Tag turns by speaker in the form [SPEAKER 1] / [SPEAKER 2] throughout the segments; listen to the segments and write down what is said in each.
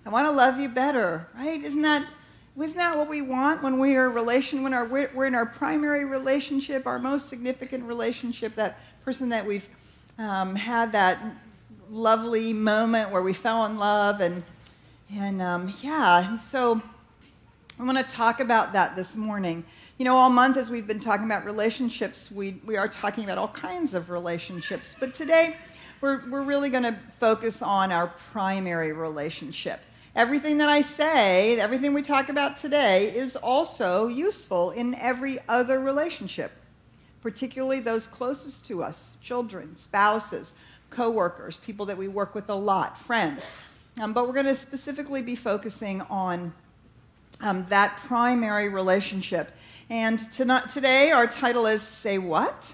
[SPEAKER 1] I want to love you better, right? Isn't that what we want when we're in our primary relationship, our most significant relationship, that person that we've had that lovely moment where we fell in love, and so I want to talk about that this morning. All month as we've been talking about relationships, we are talking about all kinds of relationships, but today we're really going to focus on our primary relationship. Everything that I say, everything we talk about today is also useful in every other relationship, particularly those closest to us, children, spouses, coworkers, people that we work with a lot, friends. But we're going to specifically be focusing on that primary relationship. And today our title is Say What?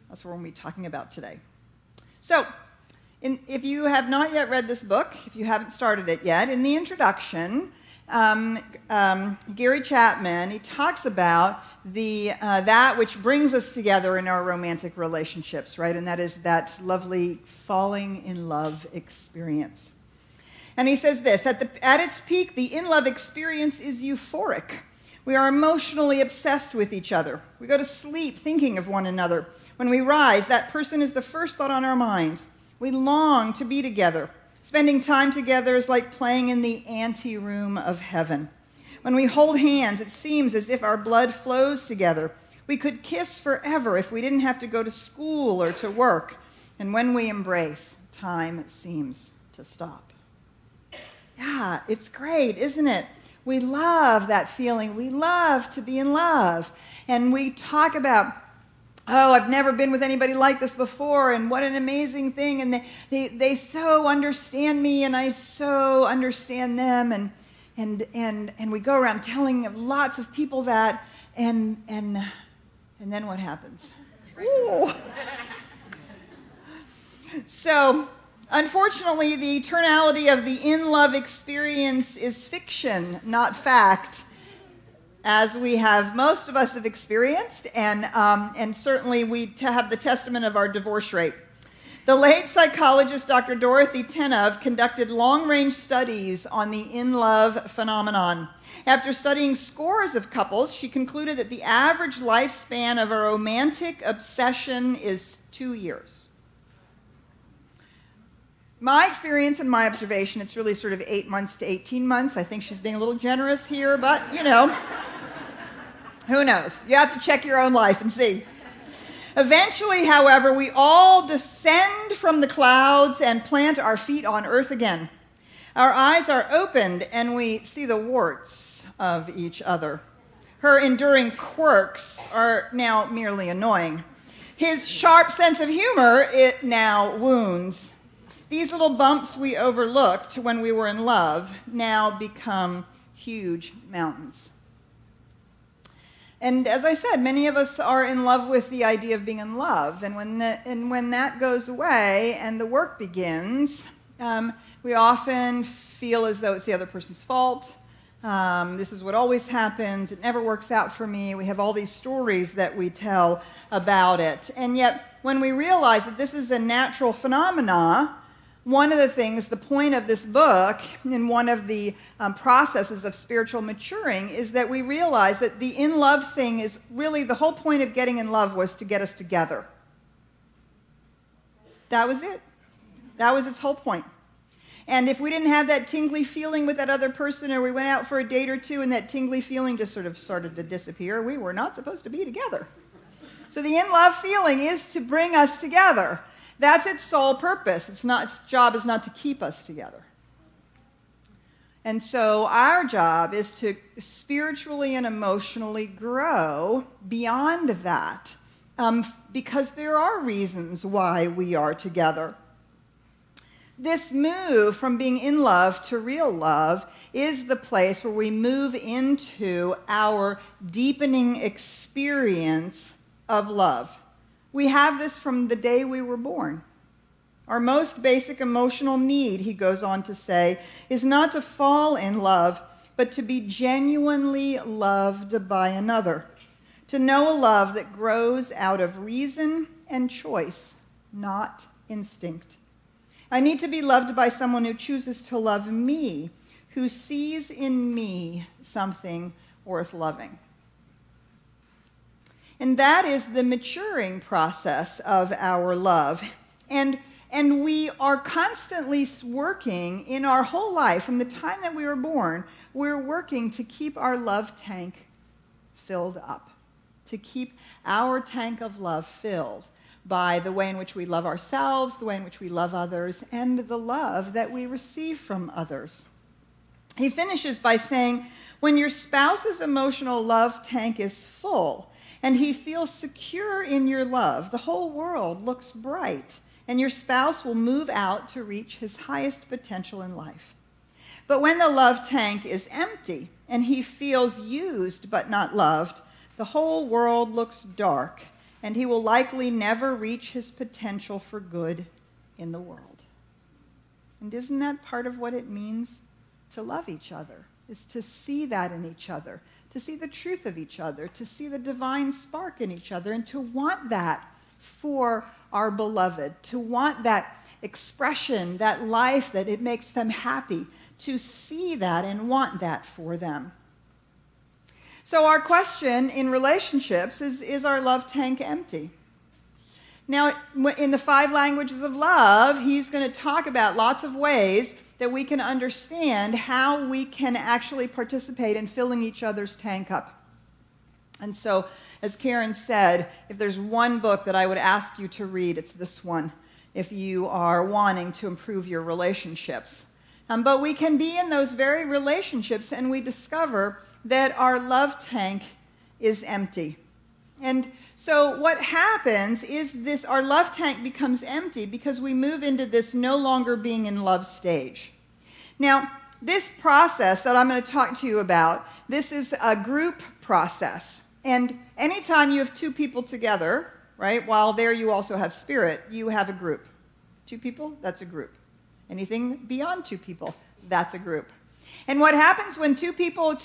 [SPEAKER 1] That's what we're going to be talking about today. So, if you have not yet read this book, if you haven't started it yet, in the introduction, Gary Chapman, he talks about that which brings us together in our romantic relationships, right? And that is that lovely falling in love experience. And he says this, at its peak, the in-love experience is euphoric. We are emotionally obsessed with each other. We go to sleep thinking of one another. When we rise, that person is the first thought on our minds. We long to be together. Spending time together is like playing in the anteroom of heaven. When we hold hands, it seems as if our blood flows together. We could kiss forever if we didn't have to go to school or to work. And when we embrace, time seems to stop. Yeah, it's great, isn't it? We love that feeling. We love to be in love. And we talk about, oh, I've never been with anybody like this before, and what an amazing thing, and they so understand me, and I so understand them, and we go around telling lots of people that, and then what happens? Ooh. So, unfortunately, the eternality of the in-love experience is fiction, not fact, as most of us have experienced, and certainly we have the testament of our divorce rate. The late psychologist Dr. Dorothy Tenov conducted long-range studies on the in-love phenomenon. After studying scores of couples, she concluded that the average lifespan of a romantic obsession is 2 years. My experience and my observation, it's really sort of 8 months to 18 months. I think she's being a little generous here, but, who knows? You have to check your own life and see. Eventually, however, we all descend from the clouds and plant our feet on earth again. Our eyes are opened and we see the warts of each other. Her enduring quirks are now merely annoying. His sharp sense of humor, it now wounds. These little bumps we overlooked when we were in love now become huge mountains. And as I said, many of us are in love with the idea of being in love. And when that goes away and the work begins, we often feel as though it's the other person's fault. This is what always happens. It never works out for me. We have all these stories that we tell about it. And yet, when we realize that this is a natural phenomena, one of the things, the point of this book, and one of the processes of spiritual maturing, is that we realize that the in-love thing is really, the whole point of getting in love was to get us together. That was it. That was its whole point. And if we didn't have that tingly feeling with that other person, or we went out for a date or two and that tingly feeling just sort of started to disappear, we were not supposed to be together. So the in-love feeling is to bring us together. That's its sole purpose. Its job is not to keep us together. And so our job is to spiritually and emotionally grow beyond that, because there are reasons why we are together. This move from being in love to real love is the place where we move into our deepening experience of love. We have this from the day we were born. Our most basic emotional need, he goes on to say, is not to fall in love, but to be genuinely loved by another. To know a love that grows out of reason and choice, not instinct. I need to be loved by someone who chooses to love me, who sees in me something worth loving. And that is the maturing process of our love. And we are constantly working in our whole life, from the time that we were born, we're working to keep our love tank filled up, to keep our tank of love filled by the way in which we love ourselves, the way in which we love others, and the love that we receive from others. He finishes by saying, when your spouse's emotional love tank is full and he feels secure in your love, the whole world looks bright, and your spouse will move out to reach his highest potential in life. But when the love tank is empty and he feels used but not loved, the whole world looks dark, and he will likely never reach his potential for good in the world. And isn't that part of what it means to love each other? Is to see that in each other, to see the truth of each other, to see the divine spark in each other, and to want that for our beloved, to want that expression, that life that it makes them happy, to see that and want that for them. So our question in relationships is our love tank empty? Now, in the 5 languages of love, he's going to talk about lots of ways that we can understand how we can actually participate in filling each other's tank up. And so, as Karen said, if there's one book that I would ask you to read, it's this one, if you are wanting to improve your relationships. But we can be in those very relationships and we discover that our love tank is empty. And so what happens is this, our love tank becomes empty because we move into this no longer being in love stage. Now, this process that I'm going to talk to you about, this is a group process. And anytime you have 2 people together, right, while there you also have spirit, you have a group. 2 people, that's a group. Anything beyond 2 people, that's a group. And what happens when 2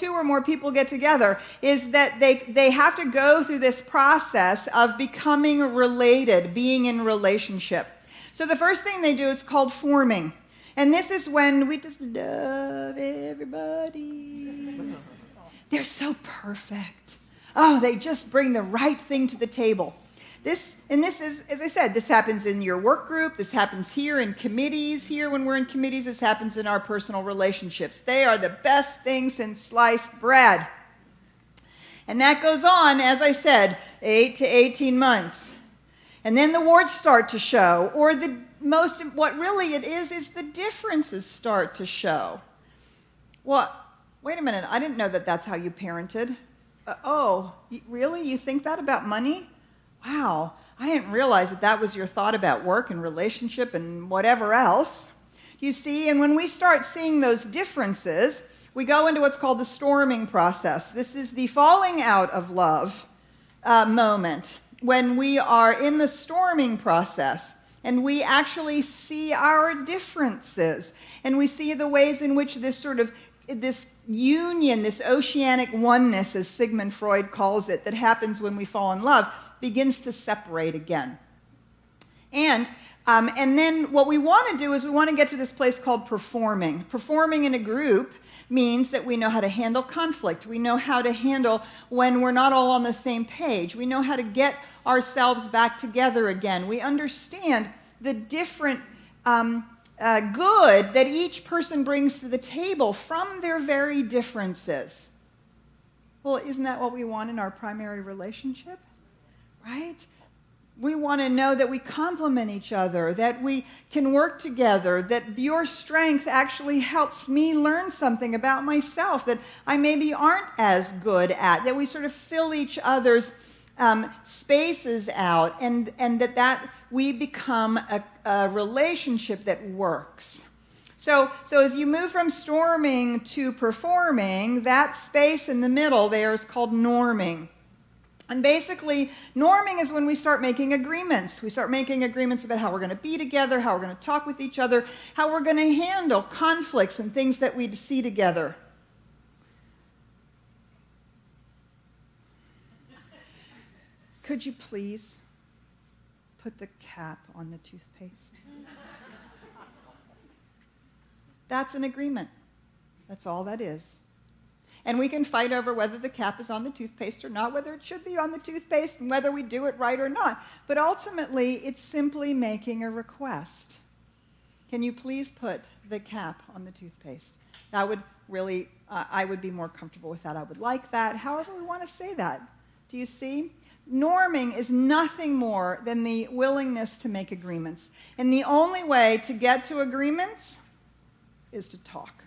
[SPEAKER 1] or more people get together is that they have to go through this process of becoming related, being in relationship. So the first thing they do is called forming. And this is when we just love everybody. They're so perfect. Oh, they just bring the right thing to the table. This is, as I said, this happens in your work group. This happens here in committees. Here, when we're in committees, this happens in our personal relationships. They are the best thing since sliced bread. And that goes on, as I said, 8 to 18 months. And then the warts start to show, or what really it is the differences start to show. Well, wait a minute, I didn't know that that's how you parented. Really? You think that about money? Wow, I didn't realize that was your thought about work and relationship and whatever else. You see, and when we start seeing those differences, we go into what's called the storming process. This is the falling out of love moment, when we are in the storming process and we actually see our differences and we see the ways in which this union, this oceanic oneness, as Sigmund Freud calls it, that happens when we fall in love, begins to separate again. And then what we want to do is we want to get to this place called performing. Performing in a group means that we know how to handle conflict. We know how to handle when we're not all on the same page. We know how to get ourselves back together again. We understand the different good that each person brings to the table from their very differences. Well, isn't that what we want in our primary relationship? Right? We want to know that we complement each other, that we can work together, that your strength actually helps me learn something about myself that I maybe aren't as good at, that we sort of fill each other's spaces out, and that we become a relationship that works. So as you move from storming to performing, that space in the middle there is called norming. And basically, norming is when we start making agreements. We start making agreements about how we're going to be together, how we're going to talk with each other, how we're going to handle conflicts and things that we see together. Could you please put the cap on the toothpaste? That's an agreement. That's all that is. And we can fight over whether the cap is on the toothpaste or not, whether it should be on the toothpaste, and whether we do it right or not. But ultimately, it's simply making a request. Can you please put the cap on the toothpaste? That would really, I would be more comfortable with that. I would like that. However we want to say that. Do you see? Norming is nothing more than the willingness to make agreements. And the only way to get to agreements is to talk.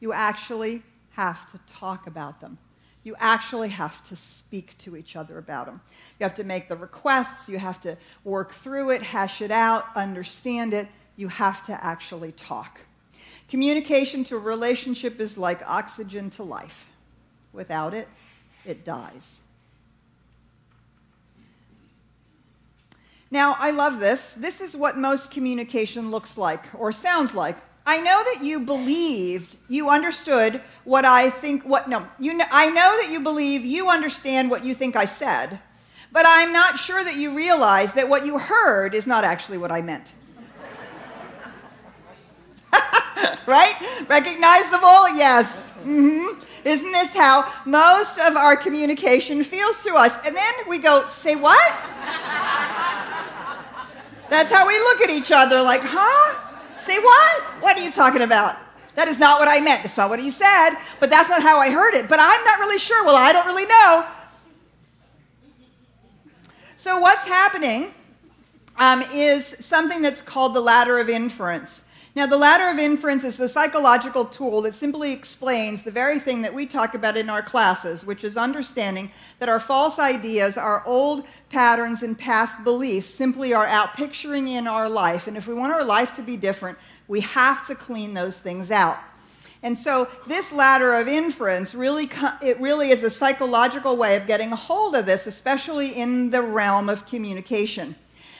[SPEAKER 1] You actually have to talk about them. You actually have to speak to each other about them. You have to make the requests. You have to work through it, hash it out, understand it. You have to actually talk. Communication to a relationship is like oxygen to life. Without it, it dies. Now, I love this. This is what most communication looks like or sounds like. I know that you believed, you understood what I think, I know that you believe you understand what you think I said, but I'm not sure that you realize that what you heard is not actually what I meant. Right? Recognizable? Yes. Mm-hmm. Isn't this how most of our communication feels to us? And then we go, say what? That's how we look at each other like, huh? Say what? What are you talking about? That is not what I meant. That's not what you said, but that's not how I heard it. But I'm not really sure. Well, I don't really know. So what's happening is something that's called the ladder of inference. Now, the ladder of inference is a psychological tool that simply explains the very thing that we talk about in our classes, which is understanding that our false ideas, our old patterns and past beliefs simply are out picturing in our life. And if we want our life to be different, we have to clean those things out. And so this ladder of inference really is a psychological way of getting a hold of this, especially in the realm of communication.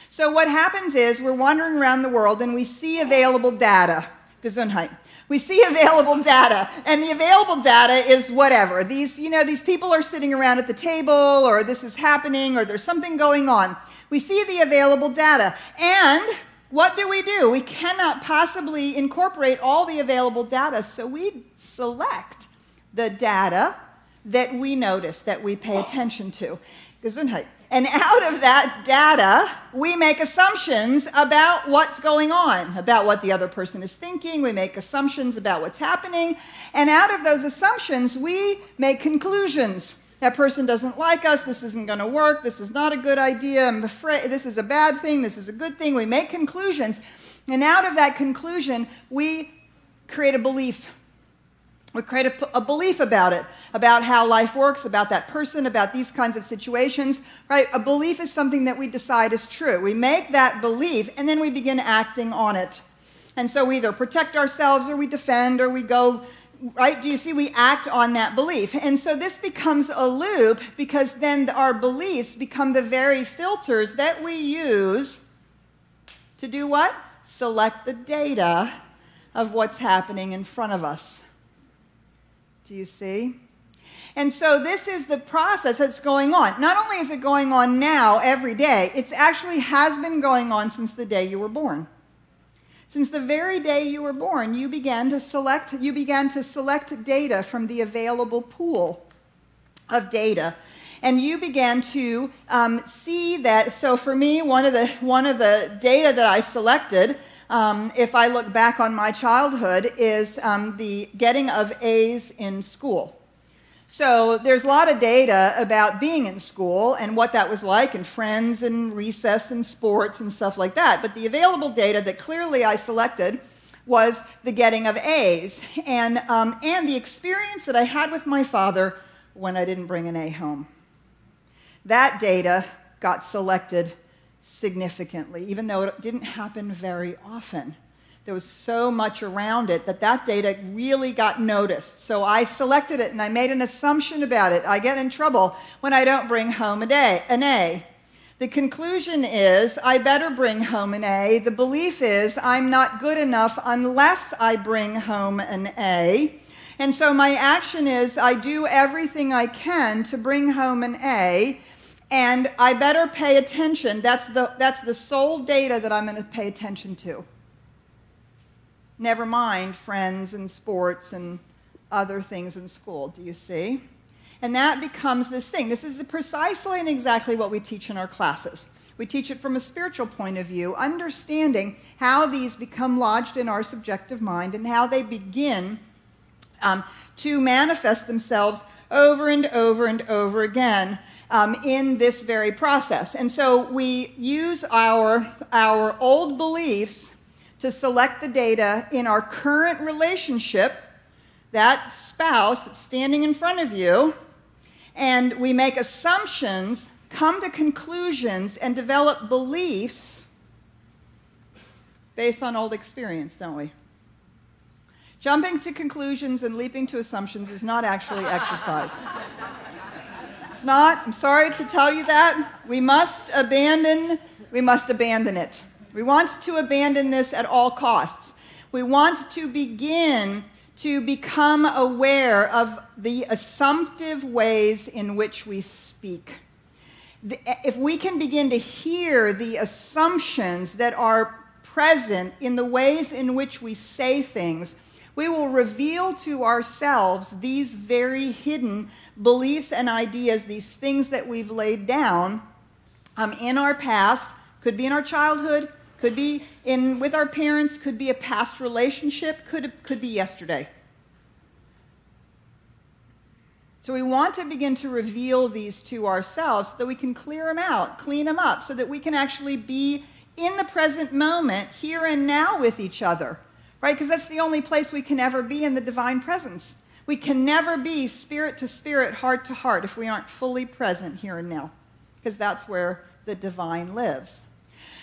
[SPEAKER 1] So what happens is we're wandering around the world and we see available data. Gesundheit. We see available data, and the available data is whatever. These people are sitting around at the table, or this is happening, or there's something going on. We see the available data, and what do? We cannot possibly incorporate all the available data, so we select the data that we notice, that we pay attention to. Gesundheit. And out of that data, we make assumptions about what's going on, about what the other person is thinking. We make assumptions about what's happening. And out of those assumptions, we make conclusions. That person doesn't like us. This isn't going to work. This is not a good idea. I'm afraid this is a bad thing. This is a good thing. We make conclusions. And out of that conclusion, we create a belief. We create a belief about it, about how life works, about that person, about these kinds of situations, right? A belief is something that we decide is true. We make that belief, and then we begin acting on it. And so we either protect ourselves, or we defend, or we go, right? Do you see? We act on that belief. And so this becomes a loop, because then our beliefs become the very filters that we use to do what? Select the data of what's happening in front of us. Do you see? And so this is the process that's going on. Not only is it going on now every day, it actually has been going on since the day you were born. Since the very day you were born, you began to select data from the available pool of data. And you began to see that. So for me, one of the data that I selected, if I look back on my childhood, is the getting of A's in school. So there's a lot of data about being in school and what that was like, and friends and recess and sports and stuff like that. But the available data that clearly I selected was the getting of A's and the experience that I had with my father when I didn't bring an A home. That data got selected significantly, even though it didn't happen very often. There was so much around it that data really got noticed. So I selected it, and I made an assumption about it. I get in trouble when I don't bring home an A. The conclusion is I better bring home an A. The belief is I'm not good enough unless I bring home an A. And so my action is I do everything I can to bring home an A, and I better pay attention. That's the sole data that I'm going to pay attention to. Never mind friends and sports and other things in school. Do you see? And that becomes this thing. This is precisely and exactly what we teach in our classes. We teach it from a spiritual point of view, understanding how these become lodged in our subjective mind and how they begin to manifest themselves over and over and over again in this very process. And so we use our old beliefs to select the data in our current relationship, that spouse that's standing in front of you, and we make assumptions, come to conclusions, and develop beliefs based on old experience, don't we? Jumping to conclusions and leaping to assumptions is not actually exercise. It's not. I'm sorry to tell you that. We must abandon it. We want to abandon this at all costs. We want to begin to become aware of the assumptive ways in which we speak. If we can begin to hear the assumptions that are present in the ways in which we say things, we will reveal to ourselves these very hidden beliefs and ideas, these things that we've laid down in our past, could be in our childhood, could be with our parents, could be a past relationship, could be yesterday. So we want to begin to reveal these to ourselves so that we can clear them out, clean them up, so that we can actually be in the present moment, here and now with each other, right? Because that's the only place we can ever be in the divine presence. We can never be spirit to spirit, heart to heart, if we aren't fully present here and now, because that's where the divine lives.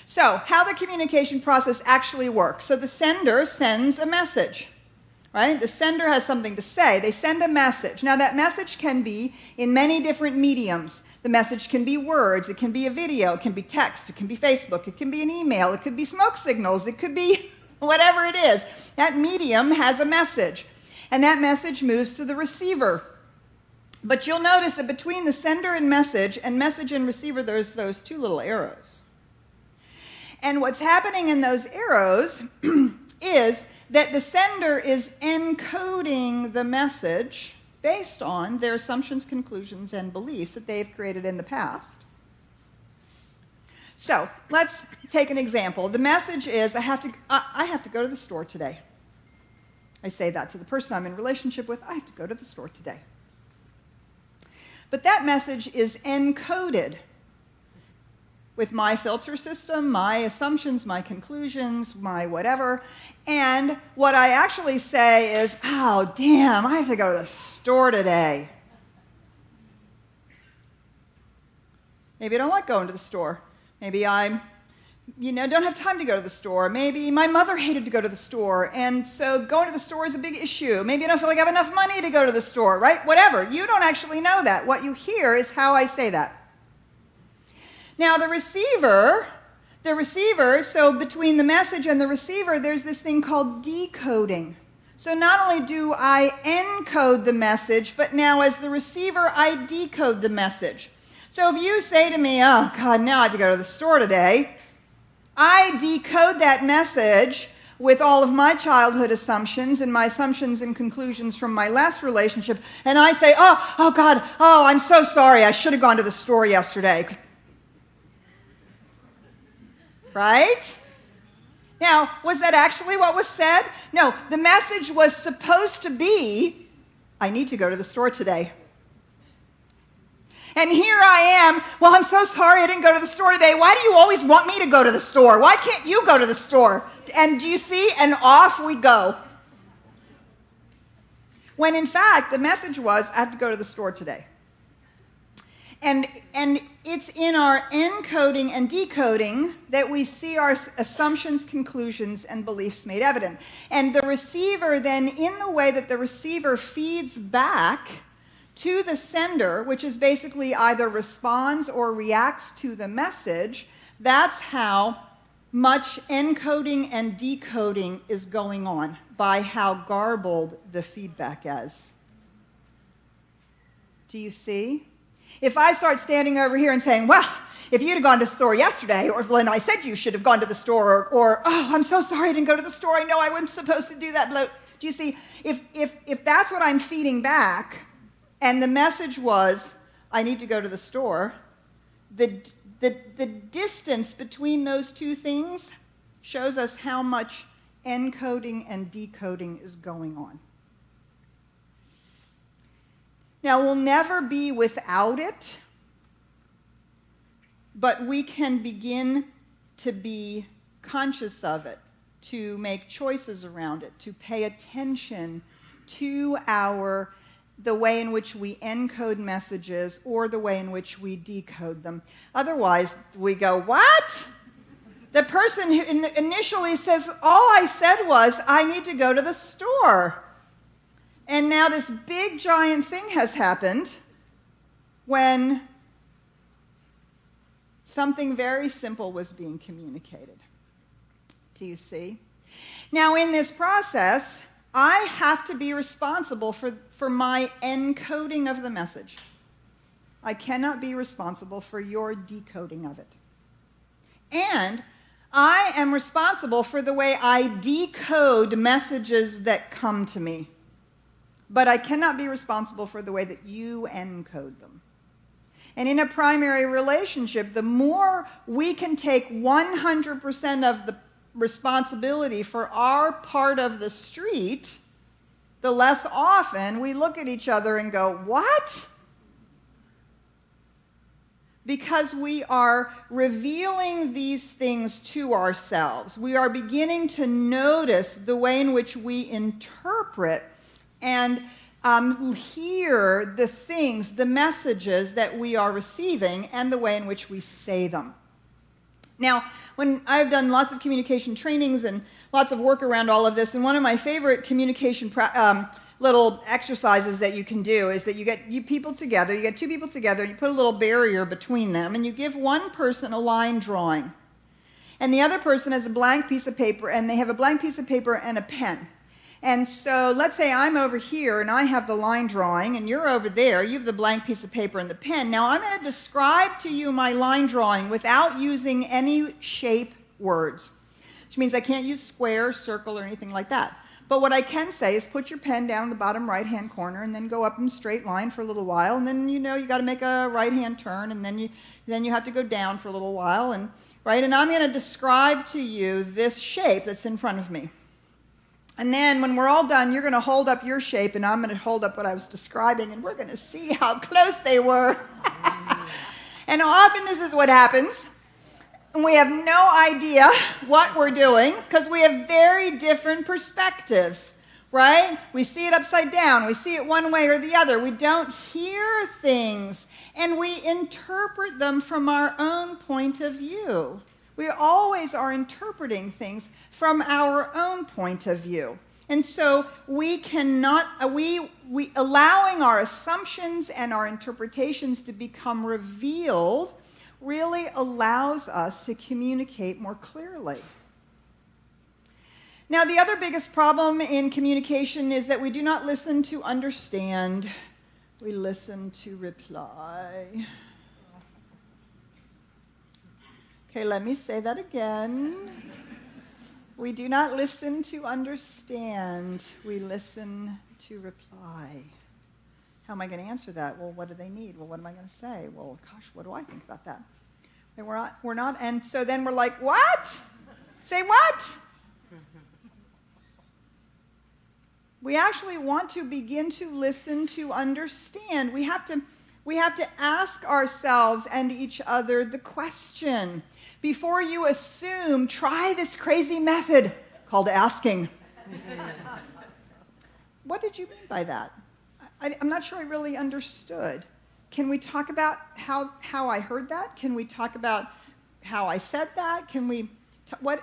[SPEAKER 1] So how the communication process actually works. So the sender sends a message. Right? The sender has something to say. They send a message. Now, that message can be in many different mediums. The message can be words. It can be a video. It can be text. It can be Facebook. It can be an email. It could be smoke signals. It could be whatever it is. That medium has a message. And that message moves to the receiver. But you'll notice that between the sender and message and receiver, there's those two little arrows. And what's happening in those arrows is that the sender is encoding the message based on their assumptions, conclusions, and beliefs that they've created in the past. So let's take an example. The message is, I have to go to the store today. I say that to the person I'm in relationship with. I have to go to the store today. But that message is encoded with my filter system, my assumptions, my conclusions, my whatever. And what I actually say is, oh, damn, I have to go to the store today. Maybe I don't like going to the store. Maybe I don't have time to go to the store. Maybe my mother hated to go to the store, and so going to the store is a big issue. Maybe I don't feel like I have enough money to go to the store, right? Whatever. You don't actually know that. What you hear is how I say that. Now, the receiver, so between the message and the receiver, there's this thing called decoding. So not only do I encode the message, but now as the receiver, I decode the message. So if you say to me, oh, God, now I have to go to the store today, I decode that message with all of my childhood assumptions and my assumptions and conclusions from my last relationship, and I say, oh, God, oh, I'm so sorry, I should have gone to the store yesterday. Right? Now, was that actually what was said? No, the message was supposed to be, I need to go to the store today. And here I am, well, I'm so sorry I didn't go to the store today. Why do you always want me to go to the store? Why can't you go to the store? And do you see? And off we go. When in fact, the message was, I have to go to the store today. And it's in our encoding and decoding that we see our assumptions, conclusions, and beliefs made evident. And the receiver then, in the way that the receiver feeds back to the sender, which is basically either responds or reacts to the message, that's how much encoding and decoding is going on by how garbled the feedback is. Do you see? If I start standing over here and saying, well, if you'd have gone to the store yesterday, or when I said you should have gone to the store, or oh, I'm so sorry I didn't go to the store, I know I wasn't supposed to do that. Do you see, if that's what I'm feeding back, and the message was, I need to go to the store, the distance between those two things shows us how much encoding and decoding is going on. Now, we'll never be without it, but we can begin to be conscious of it, to make choices around it, to pay attention to the way in which we encode messages or the way in which we decode them. Otherwise, we go, what? The person who initially says, all I said was, I need to go to the store. And now this big, giant thing has happened when something very simple was being communicated. Do you see? Now, in this process, I have to be responsible for my encoding of the message. I cannot be responsible for your decoding of it. And I am responsible for the way I decode messages that come to me. But I cannot be responsible for the way that you encode them. And in a primary relationship, the more we can take 100% of the responsibility for our part of the street, the less often we look at each other and go, what? Because we are revealing these things to ourselves. We are beginning to notice the way in which we interpret and hear the things, the messages that we are receiving, and the way in which we say them. Now, when I've done lots of communication trainings and lots of work around all of this, and one of my favorite communication little exercises that you can do is that you get two people together, you put a little barrier between them, and you give one person a line drawing. And the other person has a blank piece of paper, and they have a blank piece of paper and a pen. And so let's say I'm over here and I have the line drawing and you're over there, you have the blank piece of paper and the pen. Now I'm going to describe to you my line drawing without using any shape words, which means I can't use square, circle, or anything like that. But what I can say is put your pen down in the bottom right-hand corner and then go up in a straight line for a little while, and then you know you got to make a right-hand turn, and then you have to go down for a little while, and I'm going to describe to you this shape that's in front of me. And then when we're all done, you're going to hold up your shape, and I'm going to hold up what I was describing, and we're going to see how close they were. And often this is what happens. And we have no idea what we're doing because we have very different perspectives, right? We see it upside down. We see it one way or the other. We don't hear things, and we interpret them from our own point of view. We always are interpreting things from our own point of view. And so we cannot, allowing our assumptions and our interpretations to become revealed really allows us to communicate more clearly. Now, the other biggest problem in communication is that we do not listen to understand, we listen to reply. Okay, let me say that again. We do not listen to understand, we listen to reply. How am I going to answer that? Well, what do they need? Well, what am I going to say? Well, gosh, what do I think about that? And we're not, and so then we're like, what? Say what? We actually want to begin to listen to understand. We have to ask ourselves and each other the question. Before you assume, try this crazy method called asking. What did you mean by that? I'm not sure I really understood. Can we talk about how I heard that? Can we talk about how I said that? Can we? What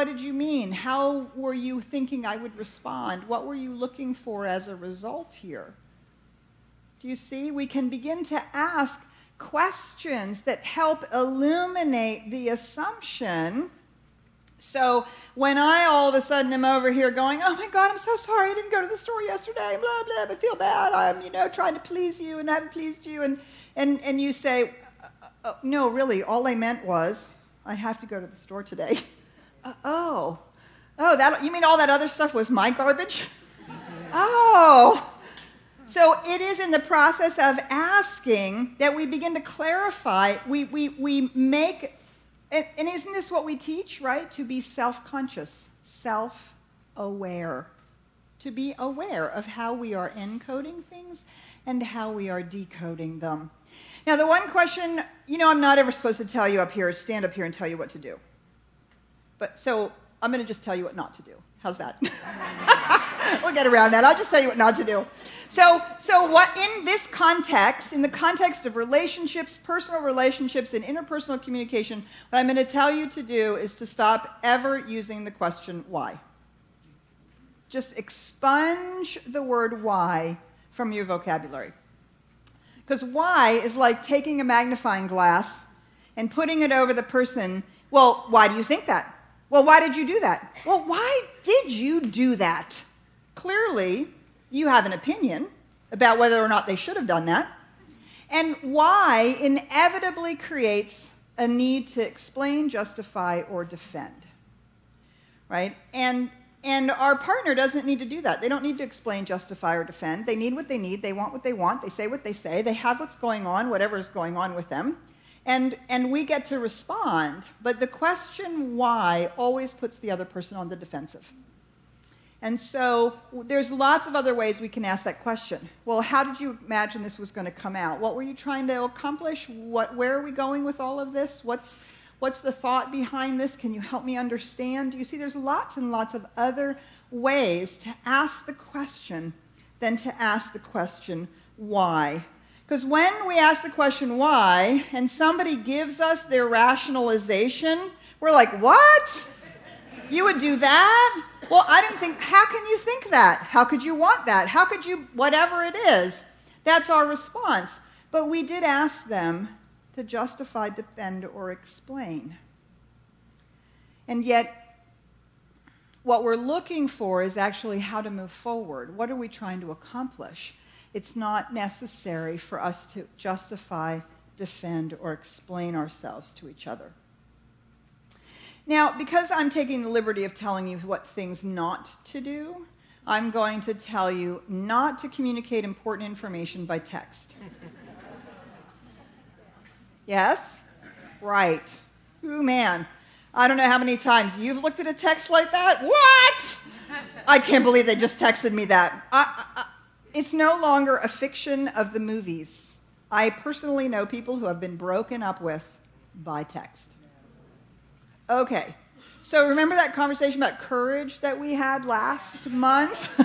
[SPEAKER 1] did you mean? How were you thinking I would respond? What were you looking for as a result here? Do you see? We can begin to ask questions that help illuminate the assumption So when I all of a sudden am over here going, oh my God, I'm so sorry, I didn't go to the store yesterday, blah, blah, I feel bad, I'm, trying to please you and I haven't pleased you, and you say, no, really, all I meant was, I have to go to the store today. You mean all that other stuff was my garbage? Oh. So it is in the process of asking that we begin to clarify, we make, and isn't this what we teach, right? To be self-conscious, self-aware. To be aware of how we are encoding things and how we are decoding them. Now, the one question, I'm not ever supposed to stand up here and tell you what to do. So I'm going to just tell you what not to do. How's that? We'll get around that. I'll just tell you what not to do. So what in this context, in the context of relationships, personal relationships, and interpersonal communication, what I'm going to tell you to do is to stop ever using the question why. Just expunge the word why from your vocabulary. Because why is like taking a magnifying glass and putting it over the person. Well, why do you think that? Well, why did you do that? Well, why did you do that? Clearly, you have an opinion about whether or not they should have done that. And why inevitably creates a need to explain, justify, or defend. Right? And our partner doesn't need to do that. They don't need to explain, justify, or defend. They need what they need. They want what they want. They say what they say. They have what's going on, whatever is going on with them. And we get to respond. But the question why always puts the other person on the defensive. And so there's lots of other ways we can ask that question. Well, how did you imagine this was going to come out? What were you trying to accomplish? Where are we going with all of this? What's the thought behind this? Can you help me understand? You see, there's lots and lots of other ways to ask the question than to ask the question why. Because when we ask the question why, and somebody gives us their rationalization, we're like, what? You would do that? Well, I didn't think, how can you think that? How could you want that? How could you, whatever it is? That's our response. But we did ask them to justify, defend, or explain. And yet, what we're looking for is actually how to move forward. What are we trying to accomplish? It's not necessary for us to justify, defend, or explain ourselves to each other. Now, because I'm taking the liberty of telling you what things not to do, I'm going to tell you not to communicate important information by text. Yes? Right. Ooh, man. I don't know how many times you've looked at a text like that. What? I can't believe they just texted me that. It's no longer a fiction of the movies. I personally know people who have been broken up with by text. Okay, so remember that conversation about courage that we had last month?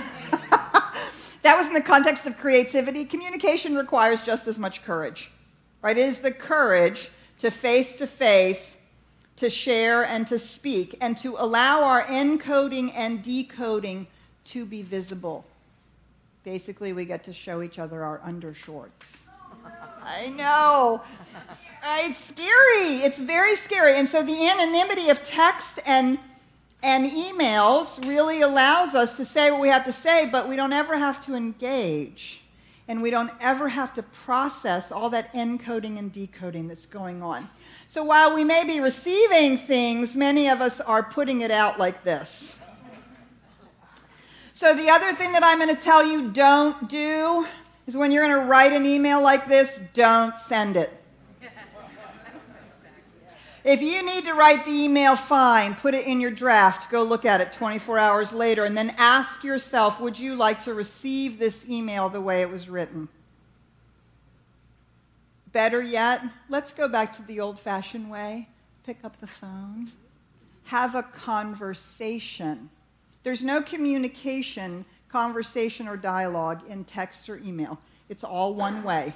[SPEAKER 1] That was in the context of creativity. Communication requires just as much courage, right? It is the courage to face, to share and to speak, and to allow our encoding and decoding to be visible. Basically, we get to show each other our undershorts. I know. It's scary. It's very scary. And so the anonymity of text and emails really allows us to say what we have to say, but we don't ever have to engage. And we don't ever have to process all that encoding and decoding that's going on. So while we may be receiving things, many of us are putting it out like this. So the other thing that I'm going to tell you don't do is when you're going to write an email like this, don't send it. If you need to write the email, fine, put it in your draft, go look at it 24 hours later, and then ask yourself, would you like to receive this email the way it was written? Better yet, let's go back to the old-fashioned way. Pick up the phone. Have a conversation. There's no communication, conversation, or dialogue in text or email. It's all one way.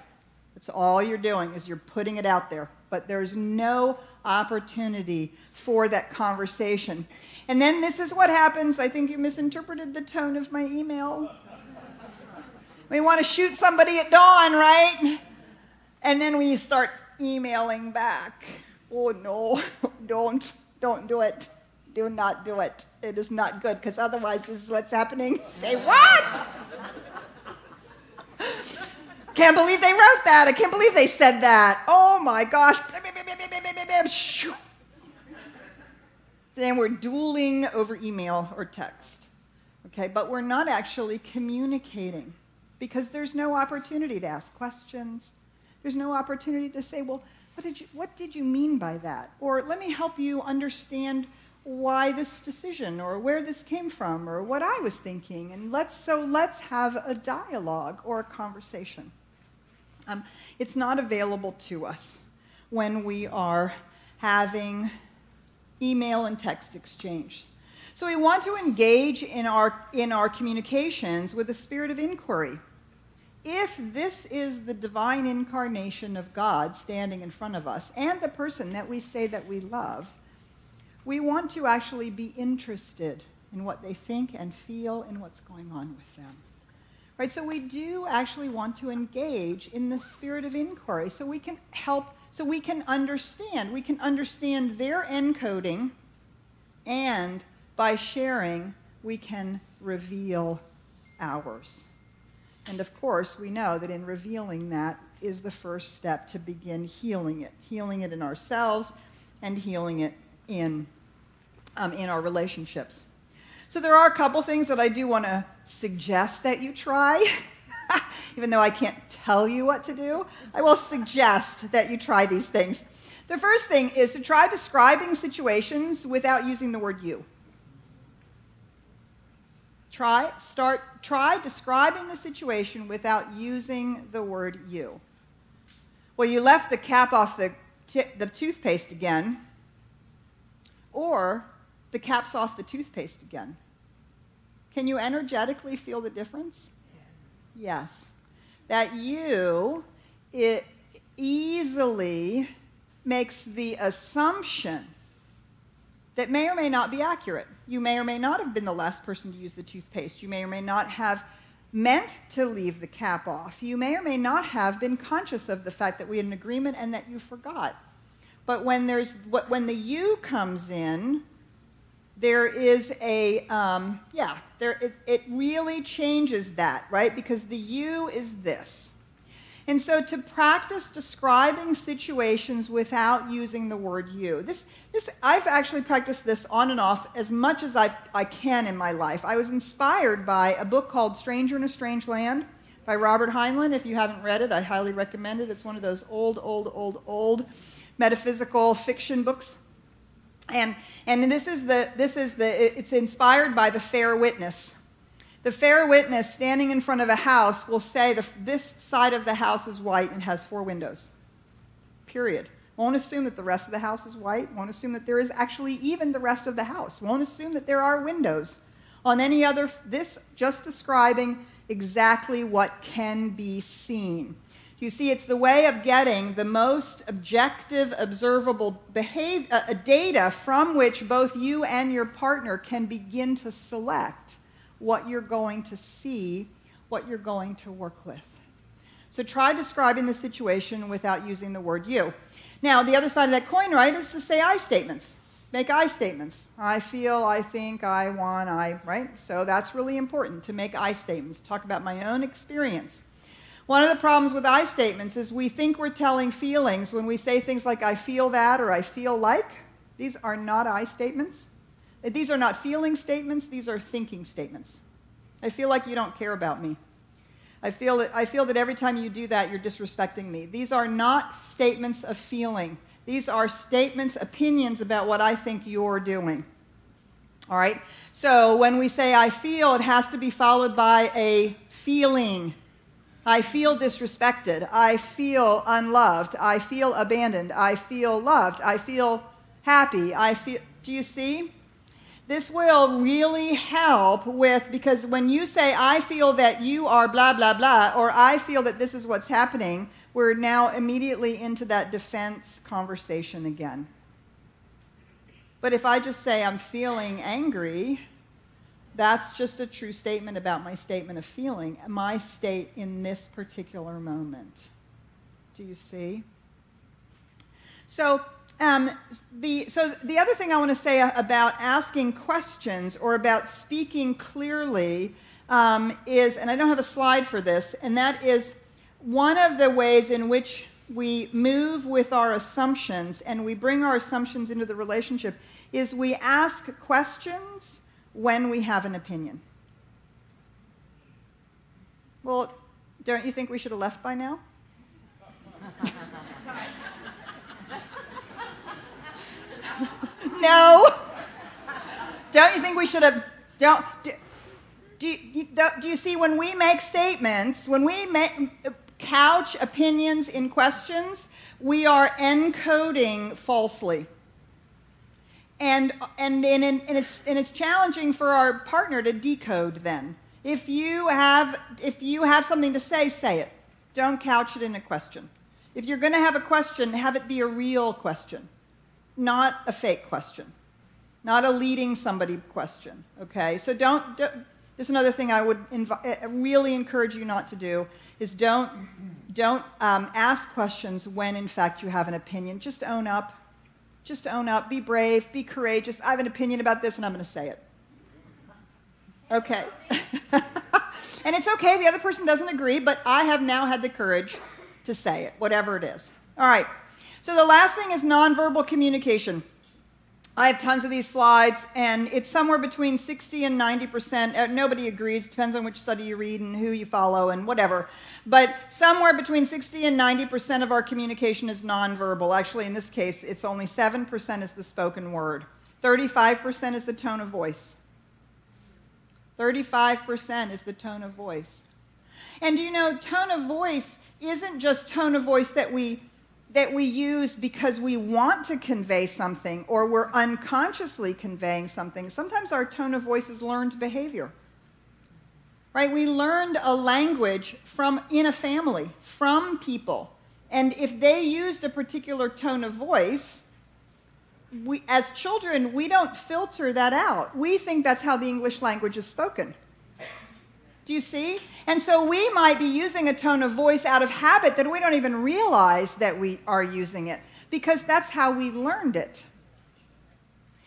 [SPEAKER 1] It's all you're doing is you're putting it out there. But there's no opportunity for that conversation. And then this is what happens. I think you misinterpreted the tone of my email. We want to shoot somebody at dawn, right? And then we start emailing back. Oh, no, don't do it. Do not do it. It is not good, because otherwise this is what's happening. Say, what? Can't believe they wrote that. I can't believe they said that. Oh my gosh. Then we're dueling over email or text. Okay, but we're not actually communicating, because there's no opportunity to ask questions. There's no opportunity to say, well, what did you mean by that? Or let me help you understand why this decision, or where this came from, or what I was thinking. And let's have a dialogue or a conversation. It's not available to us when we are having email and text exchange. So we want to engage in our communications with a spirit of inquiry. If this is the divine incarnation of God standing in front of us, and the person that we say that we love, we want to actually be interested in what they think and feel and what's going on with them. Right? So we do actually want to engage in the spirit of inquiry, so we can help, so we can understand. We can understand their encoding, and by sharing, we can reveal ours. And of course, we know that in revealing that is the first step to begin healing it in ourselves and healing it in our relationships. So there are a couple things that I do want to suggest that you try. Even though I can't tell you what to do, I will suggest that you try these things. The first thing is to try describing situations without using the word you. Try describing the situation without using the word you. Well, you left the cap off the toothpaste again, or the cap's off the toothpaste again. Can you energetically feel the difference? Yes. That you, it easily makes the assumption that may or may not be accurate. You may or may not have been the last person to use the toothpaste. You may or may not have meant to leave the cap off. You may or may not have been conscious of the fact that we had an agreement and that you forgot. But when the you comes in, there is it really changes that, right? Because the you is this. And so to practice describing situations without using the word you. I've actually practiced this on and off as much as I can in my life. I was inspired by a book called Stranger in a Strange Land by Robert Heinlein. If you haven't read it, I highly recommend it. It's one of those old metaphysical fiction books. And it's inspired by the fair witness. The fair witness standing in front of a house will say this side of the house is white and has 4 windows. Period. Won't assume that the rest of the house is white. Won't assume that there is actually even the rest of the house. Won't assume that there are windows on any other. This just describing exactly what can be seen. You see, it's the way of getting the most objective, observable data from which both you and your partner can begin to select what you're going to see, what you're going to work with. So try describing the situation without using the word you. Now, the other side of that coin, right, is to say I statements. Make I statements. I feel, I think, I want, right? So that's really important, to make I statements. Talk about my own experience. One of the problems with I statements is we think we're telling feelings when we say things like I feel that or I feel like. These are not I statements. These are not feeling statements, these are thinking statements. I feel like you don't care about me. I feel that every time you do that, you're disrespecting me. These are not statements of feeling. These are statements, opinions about what I think you're doing. All right? So when we say I feel, it has to be followed by a feeling. I feel disrespected. I feel unloved. I feel abandoned. I feel loved. I feel happy. Do you see? This will really help because when you say, I feel that you are blah, blah, blah, or I feel that this is what's happening, we're now immediately into that defense conversation again. But if I just say I'm feeling angry, that's just a true statement about my statement of feeling, my state in this particular moment. Do you see? So the other thing I want to say about asking questions or about speaking clearly is, and I don't have a slide for this, and that is one of the ways in which we move with our assumptions and we bring our assumptions into the relationship is we ask questions when we have an opinion. Well, don't you think we should have left by now? No. Don't you think we should have? Do you see, when we make statements, when we couch opinions in questions, we are encoding falsely. And it's challenging for our partner to decode then. If you have something to say, say it. Don't couch it in a question. If you're going to have a question, have it be a real question, not a fake question, not a leading somebody question, okay? So don't this is another thing I would really encourage you not to do, is don't ask questions when, in fact, you have an opinion. Just own up. Just own up. Be brave. Be courageous. I have an opinion about this, and I'm going to say it. Okay. And it's okay, the other person doesn't agree, but I have now had the courage to say it, whatever it is. All right. So the last thing is nonverbal communication. I have tons of these slides, and it's somewhere between 60 and 90%. Nobody agrees. It depends on which study you read and who you follow and whatever. But somewhere between 60 and 90% of our communication is nonverbal. Actually, in this case, it's only 7% is the spoken word. 35% is the tone of voice. 35% is the tone of voice. And do you know, tone of voice isn't just tone of voice that we use because we want to convey something or we're unconsciously conveying something. Sometimes our tone of voice is learned behavior. Right? We learned a language in a family, from people. And if they used a particular tone of voice, as children, we don't filter that out. We think that's how the English language is spoken. Do you see? And so we might be using a tone of voice out of habit that we don't even realize that we are using it, because that's how we learned it.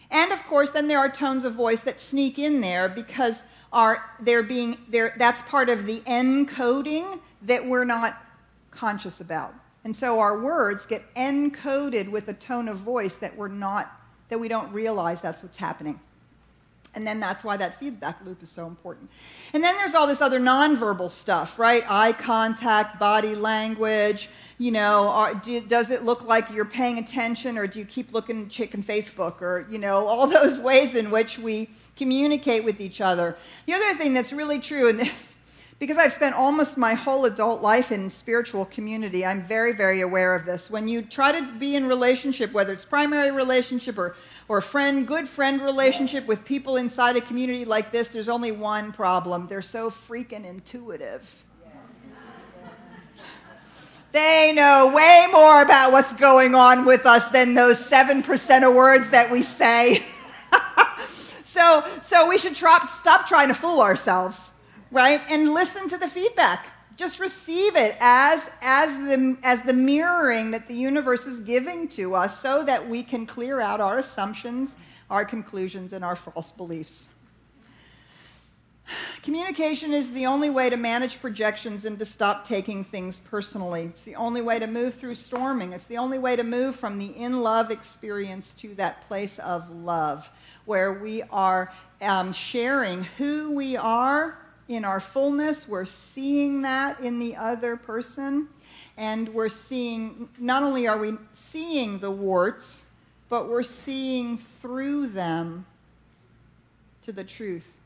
[SPEAKER 1] And of course, then there are tones of voice that sneak in there because that's part of the encoding that we're not conscious about. And so our words get encoded with a tone of voice that we don't realize that's what's happening. And then that's why that feedback loop is so important. And then there's all this other nonverbal stuff, right? Eye contact, body language, does it look like you're paying attention, or do you keep looking, checking Facebook, or, all those ways in which we communicate with each other. The other thing that's really true in this, because I've spent almost my whole adult life in spiritual community, I'm very, very aware of this. When you try to be in relationship, whether it's primary relationship or good friend relationship with people inside a community like this, there's only one problem. They're so freaking intuitive. They know way more about what's going on with us than those 7% of words that we say. So we should stop trying to fool ourselves. Right? And listen to the feedback. Just receive it as the mirroring that the universe is giving to us so that we can clear out our assumptions, our conclusions, and our false beliefs. Communication is the only way to manage projections and to stop taking things personally. It's the only way to move through storming. It's the only way to move from the in-love experience to that place of love, where we are sharing who we are in our fullness. We're seeing that in the other person, and we're seeing, not only are we seeing the warts, but we're seeing through them to the truth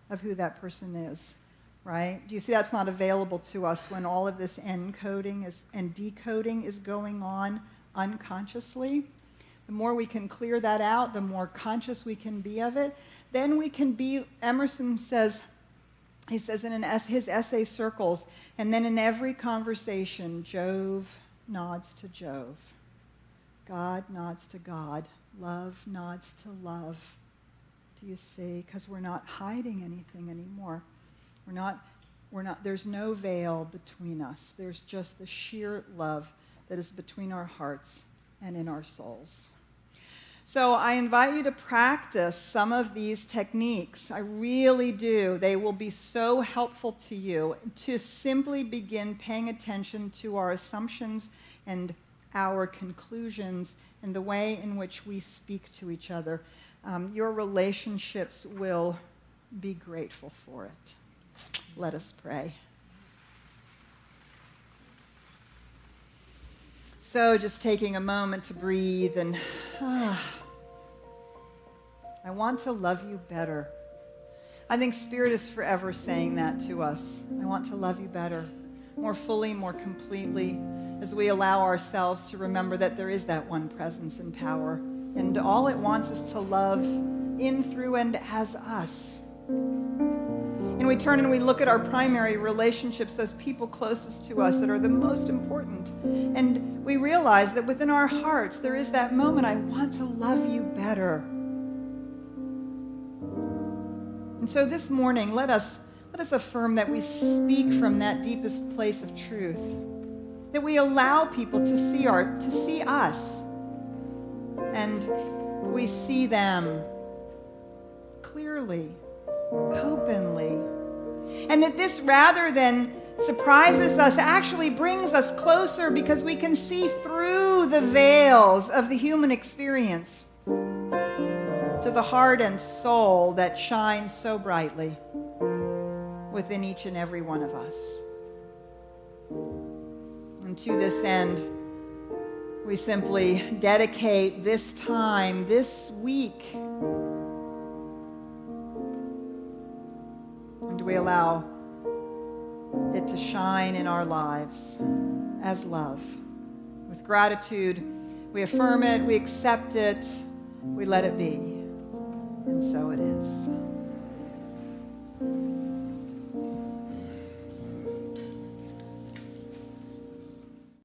[SPEAKER 1] of who that person is, right? Do you see that's not available to us when all of this encoding and decoding is going on unconsciously? The more we can clear that out, the more conscious we can be of it, then we can be, Emerson says, he says in his essay Circles, and then in every conversation, Jove nods to Jove. God nods to God. Love nods to love. Do you see? Because we're not hiding anything anymore. There's no veil between us. There's just the sheer love that is between our hearts and in our souls. So I invite you to practice some of these techniques. I really do. They will be so helpful to you to simply begin paying attention to our assumptions and our conclusions and the way in which we speak to each other. Your relationships will be grateful for it. Let us pray. So just taking a moment to breathe and I want to love you better. I think Spirit is forever saying that to us. I want to love you better, more fully, more completely, as we allow ourselves to remember that there is that one presence and power. And all it wants is to love in, through, and as us. And we turn and we look at our primary relationships, those people closest to us that are the most important. And we realize that within our hearts, there is that moment, I want to love you better. And so this morning, let us affirm that we speak from that deepest place of truth, that we allow people to see us, and we see them clearly, openly. And that this, rather than surprises us, actually brings us closer because we can see through the veils of the human experience to the heart and soul that shines so brightly within each and every one of us. And to this end, we simply dedicate this time, this week, and we allow it to shine in our lives as love. With gratitude, we affirm it, we accept it, we let it be. And so it is.